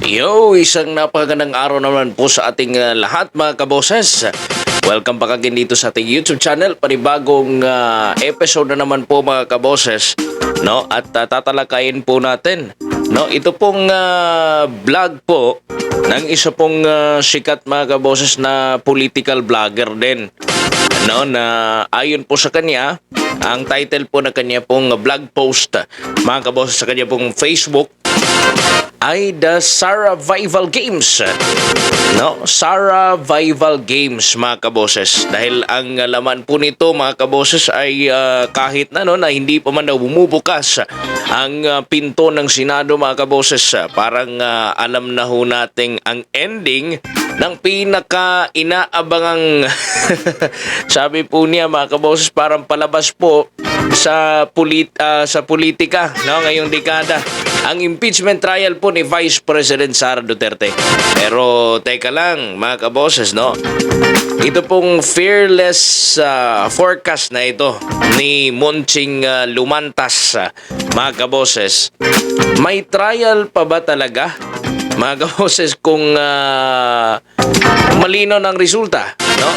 Yo, isang napakagandang araw naman po sa ating lahat mga kaboses. Welcome back again dito sa ating YouTube channel. Panibagong episode na naman po mga kaboses. No? At tatalakayin po natin. No? Ito pong vlog po ng isa pong sikat mga kaboses na political vlogger din. No, na ayon po sa kanya, ang title po na kanya pong vlog post mga kaboses sa kanya pong Facebook ay the Survival Games. No, Survival Games mga kaboses. Dahil ang laman po nito mga kaboses ay kahit na hindi pa man daw bumubukas ang pinto ng Senado mga kaboses, parang alam na ho nating ang ending ng pinaka inaabangang sabi po niya mga kaboses, parang palabas po sa politika, no, ngayong dekada, ang impeachment trial po ni Vice President Sara Duterte. Pero teka lang mga kaboses, no, ito pong fearless forecast na ito ni Monching Lumantas, mga kaboses, may trial pa ba talaga mga kaboses kung malinaw ng resulta, no?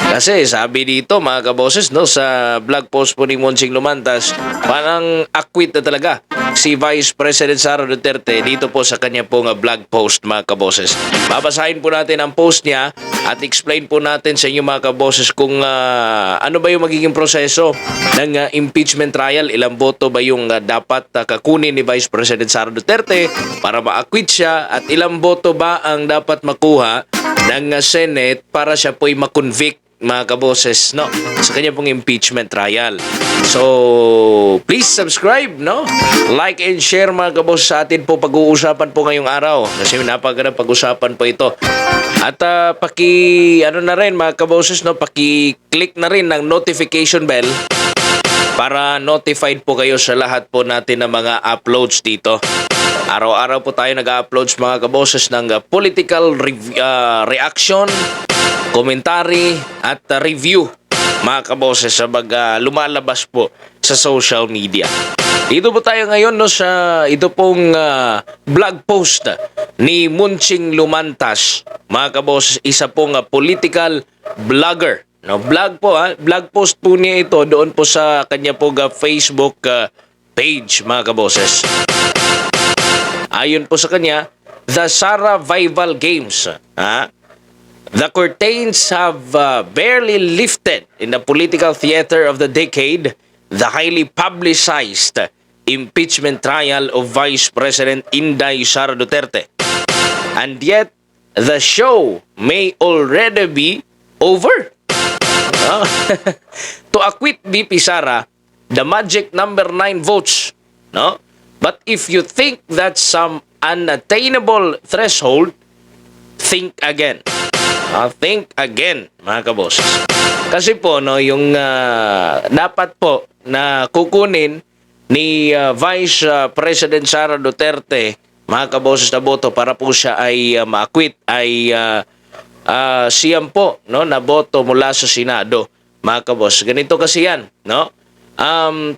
Kasi sabi dito mga kaboses, no, sa blog post po ni Monching Lumantas, parang acquit na talaga si Vice President Sara Duterte dito po sa kanya pong blog post mga kaboses. Babasahin po natin ang post niya at explain po natin sa inyo mga kaboses kung ano ba yung magiging proseso ng impeachment trial, ilang boto ba yung dapat kakunin ni Vice President Sara Duterte para ma-acquit siya, at ilang boto ba ang dapat makuha ng Senate para siya po'y ma-convict mga kaboses, no, sa kanya pong impeachment trial. So please subscribe, no, like and share mga kaboses sa atin po pag-uusapan po ngayong araw, kasi napakagandang pag-usapan po ito. At na rin mga kaboses, no, paki-click na rin ng notification bell para notified po kayo sa lahat po natin ng mga uploads dito. Araw-araw po tayo nag-uploads mga kaboses ng political reaction, commentary at review mga kaboses sa lumalabas po sa social media. Dito po tayo ngayon, no, sa ito pong blog post ni Monching Lumantas mga kaboses, isa pong political vlogger. No, blog post po niya ito doon po sa kanya pong Facebook page mga kaboses. Ayon po sa kanya, the Survival Games. The curtains have barely lifted in the political theater of the decade, the highly publicized impeachment trial of Vice President Inday Sara Duterte. And yet, the show may already be over. To acquit VP Sara, the magic number 9 votes. No? But if you think that's some unattainable threshold, think again. Think again, mga kaboses. Kasi po, no, yung dapat po na kukunin ni Vice President Sara Duterte, mga kaboses, na boto para po siya ay ma-acquit ay siyam po, no, na boto mula sa Senado, mga kaboses. Ganito kasi yan, no?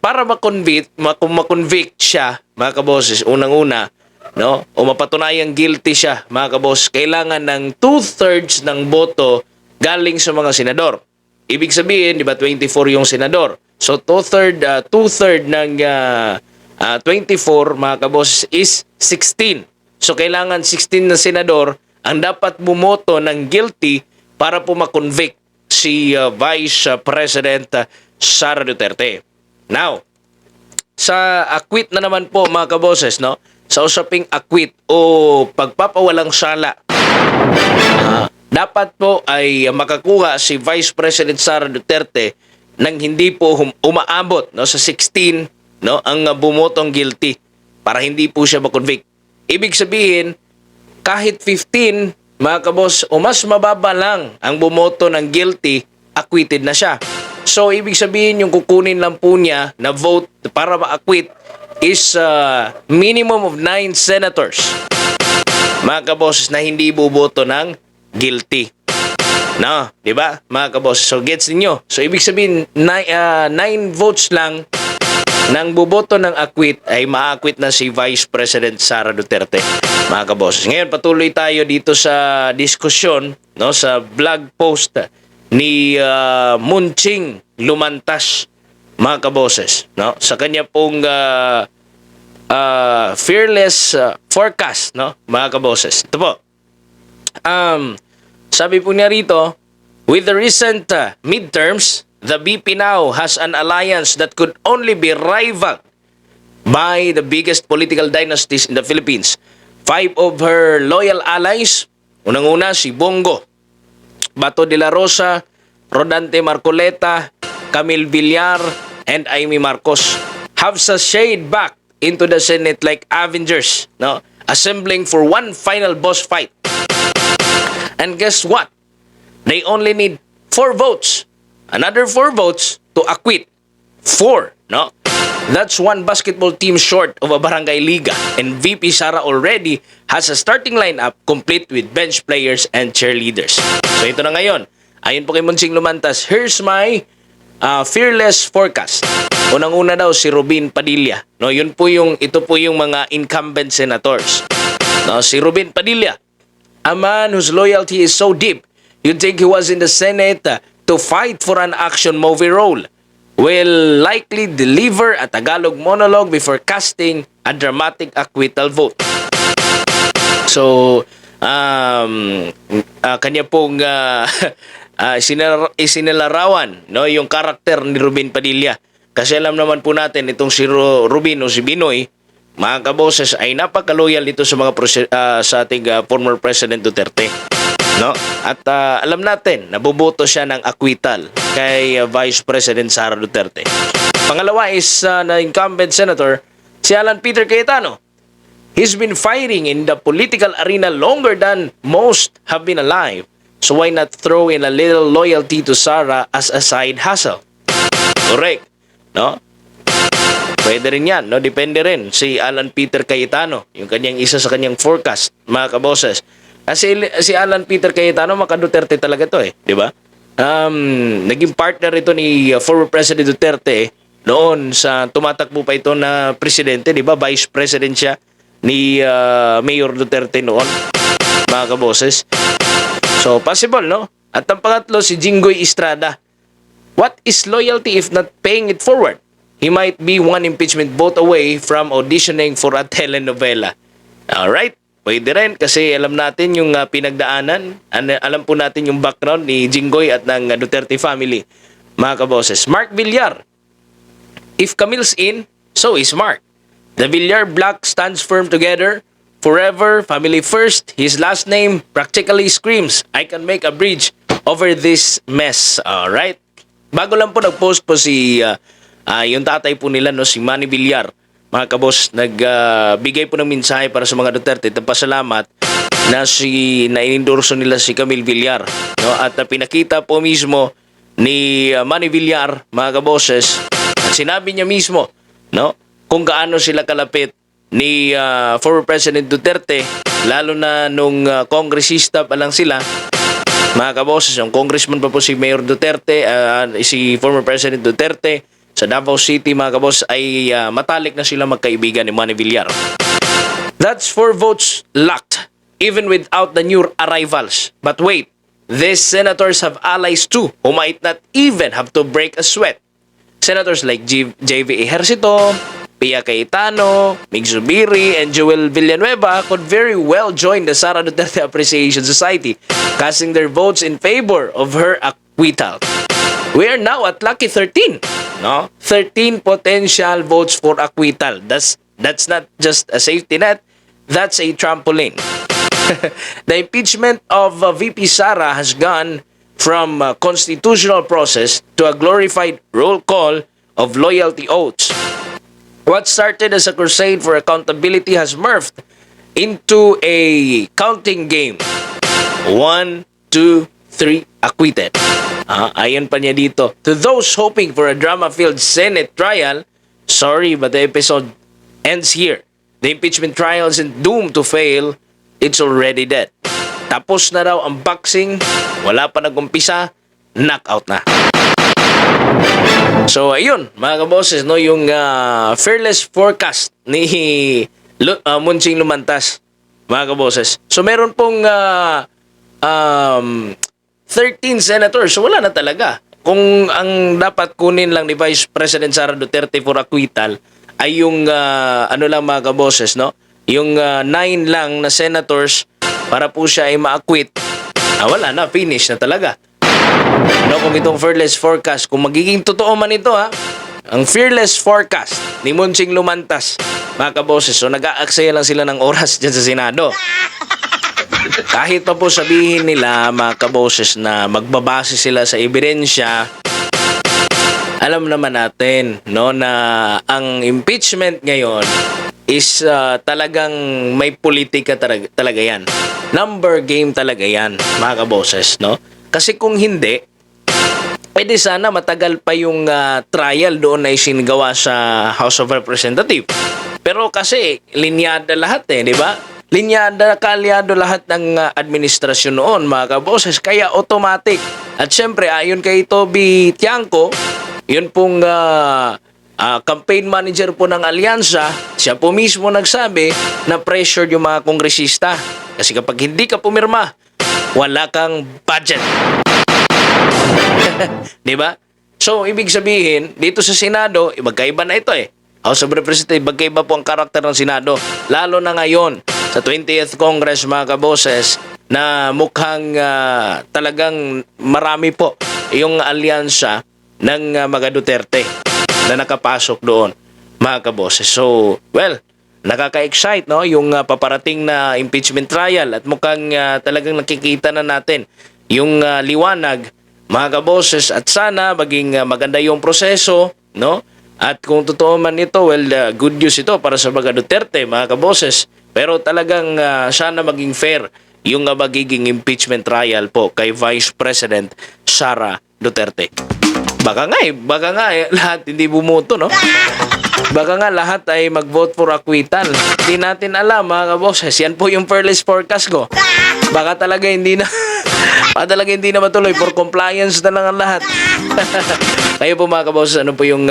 Para ma-convict siya, mga kaboses, unang-una, no, o mapatunayang guilty siya, mga kaboses, kailangan ng 2/3 ng boto galing sa mga senador. Ibig sabihin, di ba, 24 yung senador. So 2/3 ng 24, mga kaboses, is 16. So kailangan 16 na senador ang dapat bumoto ng guilty para po ma-convict si Vice President Sara Duterte. Now, sa acquit na naman po mga kaboses, no, sa usaping acquit o pagpapawalang sala, dapat po ay makakuha si Vice President Sara Duterte nang hindi po umaabot, no, sa 16, no, ang bumotong guilty para hindi po siya ma-convict. Ibig sabihin, kahit 15 mga kabos o mas mababa lang ang bumoto ng guilty, acquitted na siya. So ibig sabihin, yung kukunin lang po niya na vote para ma-acquit is minimum of 9 senators, mga kaboses, na hindi buboto ng guilty. No, di ba mga kaboses? So gets niyo. So ibig sabihin 9 votes lang nang buboto ng acquit ay ma-acquit na si Vice President Sara Duterte, mga kaboses. Ngayon, patuloy tayo dito sa diskusyon, no, sa blog post ni Munching Lumantas, mga kaboses, no, sa kanya pong fearless forecast, no, mga kaboses. Ito po. Sabi po niya rito, with the recent midterms, the BP now has an alliance that could only be rivaled by the biggest political dynasties in the Philippines. 5 of her loyal allies, unang-una si Bongo, Bato de la Rosa, Rodante Marcoleta, Camille Villar, and Amy Marcos, have sashayed back into the Senate like Avengers, no, assembling for one final boss fight. And guess what? They only need 4 votes. Another 4 votes to acquit. 4, no? That's one basketball team short of a barangay liga. And VP Sara already has a starting lineup complete with bench players and cheerleaders. So ito na ngayon. Ayon po kay Munching Lumantas, here's my fearless forecast. Unang-una daw si Robin Padilla. No, ito po yung mga incumbent senators. No, si Robin Padilla, a man whose loyalty is so deep, you'd think he was in the Senate to fight for an action movie role, will likely deliver a Tagalog monologue before casting a dramatic acquittal vote. So, kanya pong isinilarawan, no, yung karakter ni Robin Padilla. Kasi alam naman po natin itong si Robin o si Binoy, mga kaboses, ay napaka-loyal dito sa mga sa ating former President Duterte. No? At alam natin, nabuboto siya ng acquittal kay Vice President Sara Duterte. Pangalawa is na incumbent senator, si Alan Peter Cayetano. He's been fighting in the political arena longer than most have been alive. So why not throw in a little loyalty to Sara as a side hustle? Correct. No? Pwede rin yan, no? Depende rin si Alan Peter Cayetano, yung kanyang isa sa kanyang forecast, mga kaboses. Kasi si Alan Peter Cayetano, maka-Duterte talaga to di ba? Naging partner ito ni former President Duterte noon sa tumatakbo pa ito na presidente, di ba? Vice President siya ni Mayor Duterte noon, mga kaboses. So, possible, no? At ang pangatlo, si Jinggoy Estrada. What is loyalty if not paying it forward? He might be one impeachment vote away from auditioning for a telenovela. Alright? Pwede rin kasi alam natin yung pinagdaanan. Alam po natin yung background ni Jinggoy at ng Duterte family, mga kaboses. Mark Villar. If Camille's in, so is Mark. The Villar block stands firm together. Forever, family first. His last name practically screams, I can make a bridge over this mess. Alright? Bago lang po nag-post po si yung tatay po nila, no, si Manny Villar. Mga kabos, nagbigay po ng mensahe para sa mga Duterte at pasalamat na na-endorso nila si Camille Villar, no? At pinakita po mismo ni Manny Villar, mga kaboses, at sinabi niya mismo, no, kung gaano sila kalapit ni former President Duterte, lalo na nung kongresista pa lang sila, mga kaboses. Yung congressman pa po si Mayor Duterte, si former President Duterte, sa Davao City, mga kabos, ay matalik na sila magkaibigan ni Manny Villar. That's 4 votes locked, even without the new arrivals. But wait, these senators have allies too, who might not even have to break a sweat. Senators like J.V. Ejercito, Pia Cayetano, Mig Zubiri, and Joel Villanueva could very well join the Sara Duterte Appreciation Society, casting their votes in favor of her acquittal. We are now at lucky 13. No? 13 potential votes for acquittal. That's not just a safety net, that's a trampoline. The impeachment of VP Sara has gone from a constitutional process to a glorified roll call of loyalty oaths. What started as a crusade for accountability has morphed into a counting game. 1, 2, 3, acquitted. Ayon pa niya dito, to those hoping for a drama-filled Senate trial, sorry, but the episode ends here. The impeachment trial isn't doomed to fail, it's already dead. Tapos na raw ang boxing, wala pa nag-umpisa, knockout na. So ayun, mga kaboses, no, yung fearless forecast ni Munching Lumantas, mga kaboses. So meron pong 13 senators. So wala na talaga. Kung ang dapat kunin lang ni Vice President Sara Duterte for acquittal ay yung ano lang, mga kaboses, no? Yung 9 lang na senators para po siya ay ma-acquit. Wala na, finish na talaga. No, kung itong fearless forecast, kung magiging totoo man ito, ang fearless forecast ni Munching Lumantas, mga kaboses, so nag-aaksaya lang sila ng oras dyan sa Senado. Kahit pa po sabihin nila, mga kaboses, na magbabase sila sa ebidensya, alam naman natin, no, na ang impeachment ngayon is talagang may politika talaga yan. Number game talaga yan, mga kaboses, no? Kasi kung hindi, pwede sana matagal pa yung trial doon na isinigawa sa House of Representatives. Pero kasi linyada lahat di ba? Linyada, kalyado lahat ng administrasyon noon, mga kaboses, kaya automatic. At syempre, ayon kay Toby Tiangco, yun pong campaign manager po ng alyansa, siya po mismo nagsabi na pressured yung mga kongresista. Kasi kapag hindi ka pumirma, wala kang budget. Di ba? So, ibig sabihin, dito sa Senado, magkaiba na ito House of Representatives, magkaiba po ang karakter ng Senado. Lalo na ngayon, sa 20th Congress, mga kaboses, na mukhang talagang marami po yung alyansa ng mga Duterte na nakapasok doon, mga kaboses. So, well, nakaka-excite, no, yung paparating na impeachment trial at mukhang talagang nakikita na natin yung liwanag, mga kaboses, at sana maging maganda yung proseso, no? At kung totoo man ito, well, good news ito para sa mga Duterte, mga kaboses. Pero talagang sana maging fair yung magiging impeachment trial po kay Vice President Sara Duterte. Baka nga lahat hindi bumoto, no? Baka nga lahat ay mag-vote for acquittal. Hindi natin alam, mga kaboses. Yan po yung fearless forecast ko. Baka talaga hindi na matuloy. For compliance na lang ang lahat. Kayo po, mga kaboses, ano po yung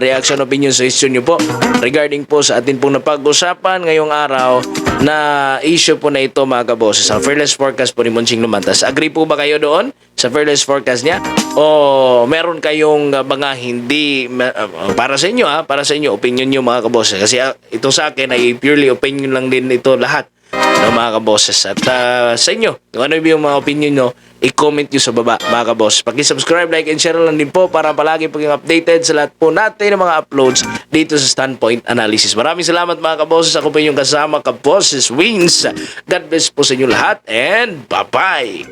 reaction, opinion, suggestion nyo po regarding po sa atin pong napag-usapan ngayong araw na issue po na ito, mga kaboses, ang fearless forecast po ni Munching Lumantas. Agree po ba kayo doon sa fearless forecast niya? O meron kayong mga hindi para sa inyo, para sa inyo, opinion nyo, mga kaboses? Kasi ito sa akin ay purely opinion lang din ito lahat, no, mga kaboses. At sa inyo, kung ano yung mga opinion nyo, i-comment nyo sa baba, mga kaboses. Paki-subscribe, like, and share lang din po para palagi paging updated sa lahat po natin ng mga uploads dito sa Standpoint Analysis. Maraming salamat, mga kaboses. Ako po yung kasama, Kaboses Wings. God bless po sa inyo lahat and bye-bye!